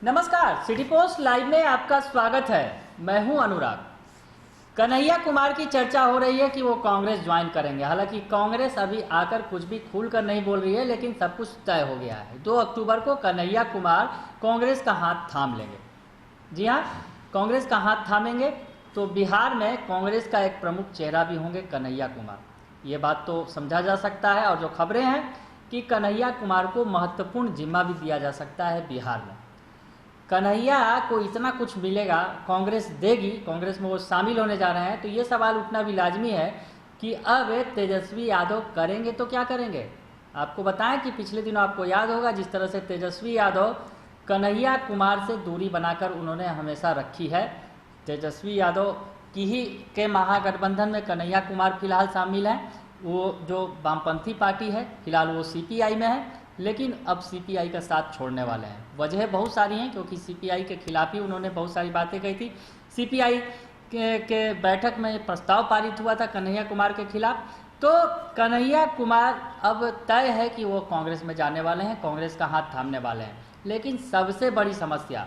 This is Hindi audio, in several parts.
नमस्कार, सिटी पोस्ट लाइव में आपका स्वागत है। मैं हूं अनुराग। कन्हैया कुमार की चर्चा हो रही है कि वो कांग्रेस ज्वाइन करेंगे। हालांकि कांग्रेस अभी आकर कुछ भी खुलकर नहीं बोल रही है, लेकिन सब कुछ तय हो गया है। 2 अक्टूबर को कन्हैया कुमार कांग्रेस का हाथ थाम लेंगे। जी हाँ, कांग्रेस का हाथ थामेंगे तो बिहार में कांग्रेस का एक प्रमुख चेहरा भी होंगे कन्हैया कुमार। ये बात तो समझा जा सकता है। और जो खबरें हैं कि कन्हैया कुमार को महत्वपूर्ण जिम्मा भी दिया जा सकता है बिहार में। कन्हैया को इतना कुछ मिलेगा, कांग्रेस देगी, कांग्रेस में वो शामिल होने जा रहे हैं, तो ये सवाल उठना भी लाजमी है कि अब तेजस्वी यादव करेंगे तो क्या करेंगे। आपको बताएं कि पिछले दिनों आपको याद होगा जिस तरह से तेजस्वी यादव कन्हैया कुमार से दूरी बनाकर उन्होंने हमेशा रखी है। तेजस्वी यादव की ही के महागठबंधन में कन्हैया कुमार फिलहाल शामिल हैं। वो जो वामपंथी पार्टी है फिलहाल वो सीपीआई में है, लेकिन अब सीपीआई का साथ छोड़ने वाले हैं। वजह बहुत सारी हैं, क्योंकि सीपीआई के खिलाफ ही उन्होंने बहुत सारी बातें कही थी। सीपीआई के बैठक में प्रस्ताव पारित हुआ था कन्हैया कुमार के खिलाफ। तो कन्हैया कुमार अब तय है कि वो कांग्रेस में जाने वाले हैं, कांग्रेस का हाथ थामने वाले हैं। लेकिन सबसे बड़ी समस्या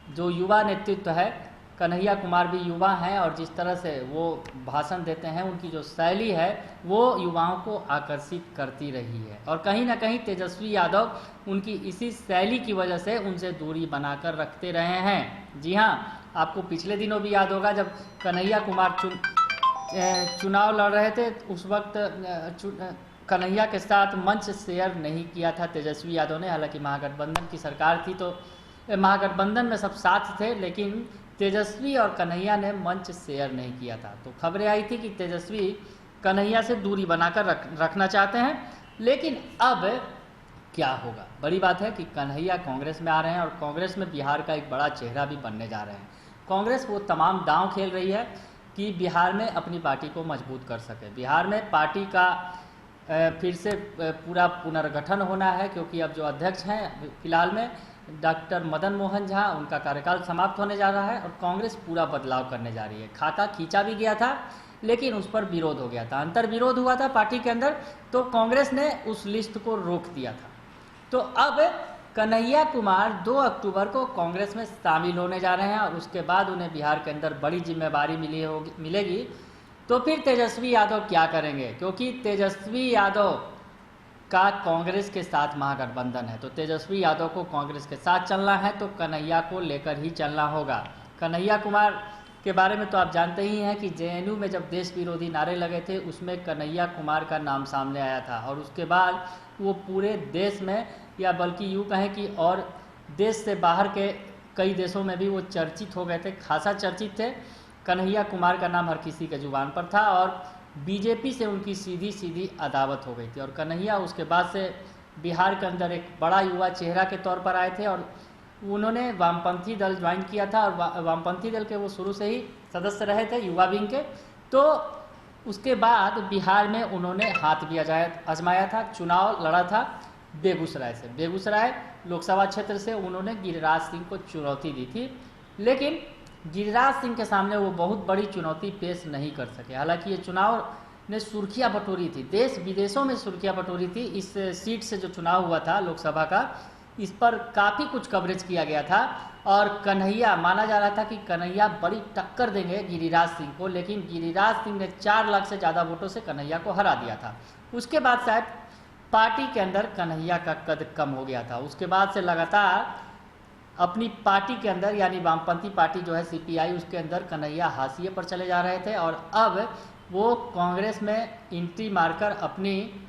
जो युवा नेतृत्व है, कन्हैया कुमार भी युवा हैं और जिस तरह से वो भाषण देते हैं, उनकी जो शैली है वो युवाओं को आकर्षित करती रही है। और कहीं ना कहीं तेजस्वी यादव उनकी इसी शैली की वजह से उनसे दूरी बनाकर रखते रहे हैं। जी हाँ, आपको पिछले दिनों भी याद होगा जब कन्हैया कुमार चुनाव लड़ रहे थे, उस वक्त कन्हैया के साथ मंच शेयर नहीं किया था तेजस्वी यादव ने। हालांकि महागठबंधन की सरकार थी तो महागठबंधन में सब साथ थे, लेकिन तेजस्वी और कन्हैया ने मंच शेयर नहीं किया था। तो खबरें आई थी कि तेजस्वी कन्हैया से दूरी बनाकर रखना चाहते हैं। लेकिन अब क्या होगा, बड़ी बात है कि कन्हैया कांग्रेस में आ रहे हैं और कांग्रेस में बिहार का एक बड़ा चेहरा भी बनने जा रहे हैं। कांग्रेस वो तमाम दांव खेल रही है कि बिहार में अपनी पार्टी को मजबूत कर सके। बिहार में पार्टी का फिर से पूरा पुनर्गठन होना है, क्योंकि अब जो अध्यक्ष हैं फिलहाल में डॉक्टर मदन मोहन झा, उनका कार्यकाल समाप्त होने जा रहा है और कांग्रेस पूरा बदलाव करने जा रही है। खाका खींचा भी गया था, लेकिन उस पर विरोध हो गया था, अंतर विरोध हुआ था पार्टी के अंदर, तो कांग्रेस ने उस लिस्ट को रोक दिया था। तो अब कन्हैया कुमार 2 अक्टूबर को कांग्रेस में शामिल होने जा रहे हैं और उसके बाद उन्हें बिहार के अंदर बड़ी जिम्मेदारी मिलेगी। तो फिर तेजस्वी यादव क्या करेंगे, क्योंकि तेजस्वी यादव का कांग्रेस के साथ महागठबंधन है। तो तेजस्वी यादव को कांग्रेस के साथ चलना है तो कन्हैया को लेकर ही चलना होगा। कन्हैया कुमार के बारे में तो आप जानते ही हैं कि जेएनयू में जब देश विरोधी नारे लगे थे उसमें कन्हैया कुमार का नाम सामने आया था और उसके बाद वो पूरे देश में, या बल्कि यूँ कहें कि और देश से बाहर के कई देशों में भी वो चर्चित हो गए थे, खासा चर्चित थे। कन्हैया कुमार का नाम हर किसी के जुबान पर था और बीजेपी से उनकी सीधी सीधी अदावत हो गई थी। और कन्हैया उसके बाद से बिहार के अंदर एक बड़ा युवा चेहरा के तौर पर आए थे और उन्होंने वामपंथी दल ज्वाइन किया था और वामपंथी दल के वो शुरू से ही सदस्य रहे थे, युवा विंग के। तो उसके बाद बिहार में उन्होंने हाथ भी आजमाया था, चुनाव लड़ा था बेगूसराय से। बेगूसराय लोकसभा क्षेत्र से उन्होंने गिरिराज सिंह को चुनौती दी थी, लेकिन गिरिराज सिंह के सामने वो बहुत बड़ी चुनौती पेश नहीं कर सके। हालांकि ये चुनाव ने सुर्खियां बटोरी थी, देश विदेशों में सुर्खियां बटोरी थी। इस सीट से जो चुनाव हुआ था लोकसभा का, इस पर काफ़ी कुछ कवरेज किया गया था और कन्हैया, माना जा रहा था कि कन्हैया बड़ी टक्कर देंगे गिरिराज सिंह को, लेकिन गिरिराज सिंह ने 4 लाख से ज़्यादा वोटों से कन्हैया को हरा दिया था। उसके बाद शायद पार्टी के अंदर कन्हैया का कद कम हो गया था। उसके बाद से लगातार अपनी पार्टी के अंदर, यानी वामपंथी पार्टी जो है सीपीआई, उसके अंदर कन्हैया हाशिए पर चले जा रहे थे और अब वो कांग्रेस में एंट्री मारकर अपनी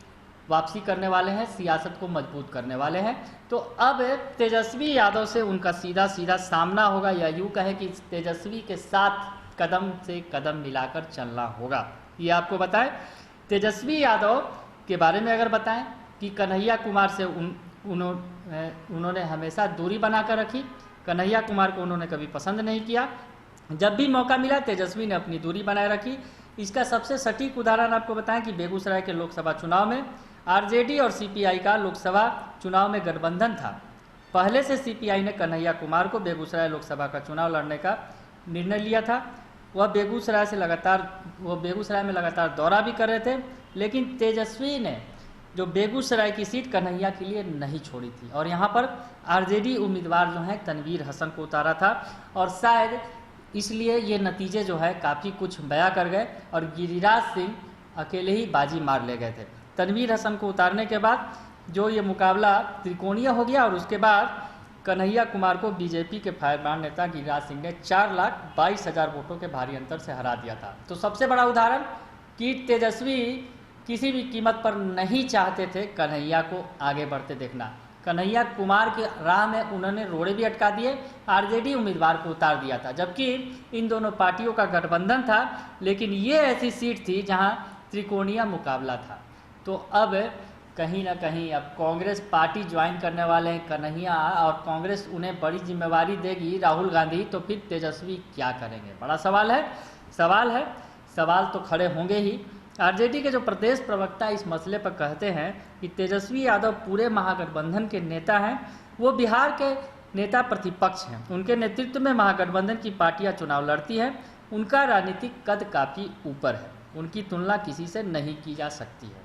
वापसी करने वाले हैं, सियासत को मजबूत करने वाले हैं। तो अब तेजस्वी यादव से उनका सीधा सीधा सामना होगा, या यूँ कहें कि तेजस्वी के साथ कदम से कदम मिलाकर चलना होगा। ये आपको बताएं, तेजस्वी यादव के बारे में अगर बताएं कि कन्हैया कुमार से उन्होंने हमेशा दूरी बनाकर रखी। कन्हैया कुमार को उन्होंने कभी पसंद नहीं किया, जब भी मौका मिला तेजस्वी ने अपनी दूरी बनाए रखी। इसका सबसे सटीक उदाहरण आपको बताएं कि बेगूसराय के लोकसभा चुनाव में आरजेडी और सीपीआई का लोकसभा चुनाव में गठबंधन था। पहले से सीपीआई ने कन्हैया कुमार को बेगूसराय लोकसभा का चुनाव लड़ने का निर्णय लिया था। वह बेगूसराय में लगातार दौरा भी कर रहे थे, लेकिन तेजस्वी ने जो बेगूसराय की सीट कन्हैया के लिए नहीं छोड़ी थी और यहाँ पर आरजेडी उम्मीदवार जो हैं तनवीर हसन को उतारा था और शायद इसलिए ये नतीजे जो है काफ़ी कुछ बयां कर गए और गिरिराज सिंह अकेले ही बाजी मार ले गए थे। तनवीर हसन को उतारने के बाद जो ये मुकाबला त्रिकोणीय हो गया और उसके बाद कन्हैया कुमार को बीजेपी के फायरब्रांड नेता गिरिराज सिंह ने 4,22,000 वोटों के भारी अंतर से हरा दिया था। तो सबसे बड़ा उदाहरण कि तेजस्वी किसी भी कीमत पर नहीं चाहते थे कन्हैया को आगे बढ़ते देखना। कन्हैया कुमार की राह में उन्होंने रोड़े भी अटका दिए, आरजेडी उम्मीदवार को उतार दिया था, जबकि इन दोनों पार्टियों का गठबंधन था, लेकिन ये ऐसी सीट थी जहां त्रिकोणीय मुकाबला था। तो अब कहीं ना कहीं अब कांग्रेस पार्टी ज्वाइन करने वाले हैं कन्हैया और कांग्रेस उन्हें बड़ी जिम्मेवारी देगी राहुल गांधी, तो फिर तेजस्वी क्या करेंगे? बड़ा सवाल तो खड़े होंगे ही। आरजेडी के जो प्रदेश प्रवक्ता इस मसले पर कहते हैं कि तेजस्वी यादव पूरे महागठबंधन के नेता हैं, वो बिहार के नेता प्रतिपक्ष हैं, उनके नेतृत्व में महागठबंधन की पार्टियां चुनाव लड़ती हैं, उनका राजनीतिक कद काफ़ी ऊपर है, उनकी तुलना किसी से नहीं की जा सकती है।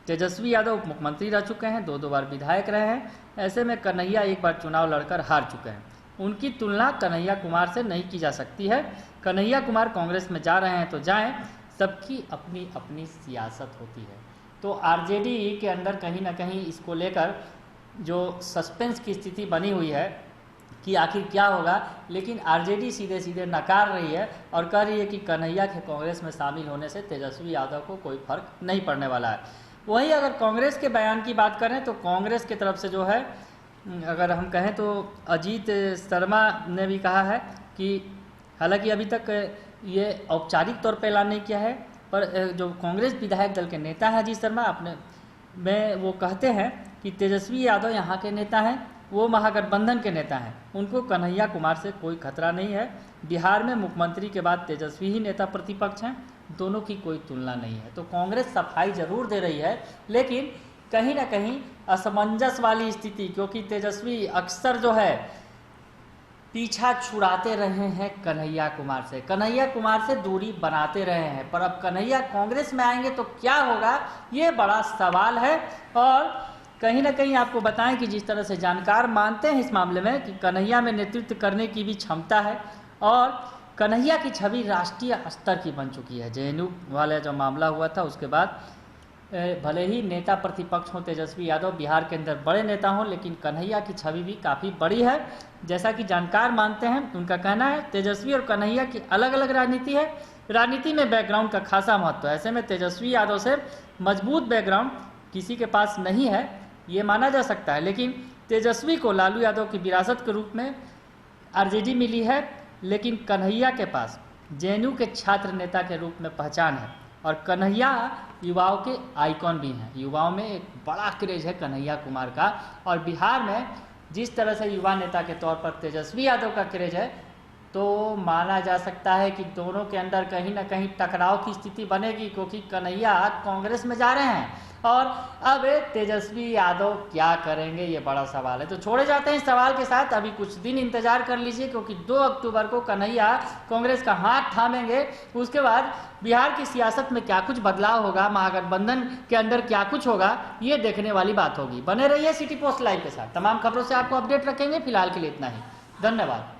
तेजस्वी यादव उप मुख्यमंत्री रह चुके हैं, 2 बार विधायक रहे हैं, ऐसे में कन्हैया 1 बार चुनाव लड़कर हार चुके हैं, उनकी तुलना कन्हैया कुमार से नहीं की जा सकती है। कन्हैया कुमार कांग्रेस में जा रहे हैं तो जाएं, सबकी अपनी अपनी सियासत होती है। तो आरजेडी के अंदर कहीं ना कहीं इसको लेकर जो सस्पेंस की स्थिति बनी हुई है कि आखिर क्या होगा, लेकिन आरजेडी सीधे सीधे नकार रही है और कह रही है कि कन्हैया के कांग्रेस में शामिल होने से तेजस्वी यादव को कोई फर्क नहीं पड़ने वाला है। वहीं अगर कांग्रेस के बयान की बात करें तो कांग्रेस की तरफ से जो है, अगर हम कहें तो अजीत शर्मा ने भी कहा है कि हालांकि अभी तक ये औपचारिक तौर पर ऐलान नहीं किया है, पर जो कांग्रेस विधायक दल के नेता हैं अजीत शर्मा अपने में वो कहते हैं कि तेजस्वी यादव यहाँ के नेता हैं, वो महागठबंधन के नेता हैं, उनको कन्हैया कुमार से कोई खतरा नहीं है। बिहार में मुख्यमंत्री के बाद तेजस्वी ही नेता प्रतिपक्ष हैं, दोनों की कोई तुलना नहीं है। तो कांग्रेस सफाई जरूर दे रही है, लेकिन कहीं ना कहीं असमंजस वाली स्थिति, क्योंकि तेजस्वी अक्सर जो है पीछा छुड़ाते रहे हैं कन्हैया कुमार से दूरी बनाते रहे हैं, पर अब कन्हैया कांग्रेस में आएंगे तो क्या होगा, ये बड़ा सवाल है। और कहीं ना कहीं आपको बताएं कि जिस तरह से जानकार मानते हैं इस मामले में कि कन्हैया में नेतृत्व करने की भी क्षमता है और कन्हैया की छवि राष्ट्रीय स्तर की बन चुकी है। जेएनयू वाला जो मामला हुआ था उसके बाद भले ही नेता प्रतिपक्ष हों तेजस्वी यादव, बिहार के अंदर बड़े नेता हों, लेकिन कन्हैया की छवि भी काफ़ी बड़ी है। जैसा कि जानकार मानते हैं, उनका कहना है तेजस्वी और कन्हैया की अलग अलग राजनीति है, राजनीति में बैकग्राउंड का खासा महत्व है। ऐसे में तेजस्वी यादव से मजबूत बैकग्राउंड किसी के पास नहीं है, ये माना जा सकता है, लेकिन तेजस्वी को लालू यादव की विरासत के रूप में आरजेडी मिली है, लेकिन कन्हैया के पास जेएनयू के छात्र नेता के रूप में पहचान है और कन्हैया युवाओं के आइकॉन भी हैं। युवाओं में एक बड़ा क्रेज है कन्हैया कुमार का, और बिहार में जिस तरह से युवा नेता के तौर पर तेजस्वी यादव का क्रेज है, तो माना जा सकता है कि दोनों के अंदर कहीं ना कहीं टकराव की स्थिति बनेगी, क्योंकि कन्हैया कांग्रेस में जा रहे हैं और अब तेजस्वी यादव क्या करेंगे, ये बड़ा सवाल है। तो छोड़े जाते हैं इस सवाल के साथ, अभी कुछ दिन इंतजार कर लीजिए, क्योंकि 2 अक्टूबर को कन्हैया कांग्रेस का हाथ थामेंगे। उसके बाद बिहार की सियासत में क्या कुछ बदलाव होगा, महागठबंधन के अंदर क्या कुछ होगा, ये देखने वाली बात होगी। बने रहिए सिटी पोस्ट लाइव के साथ, तमाम खबरों से आपको अपडेट रखेंगे। फिलहाल के लिए इतना ही, धन्यवाद।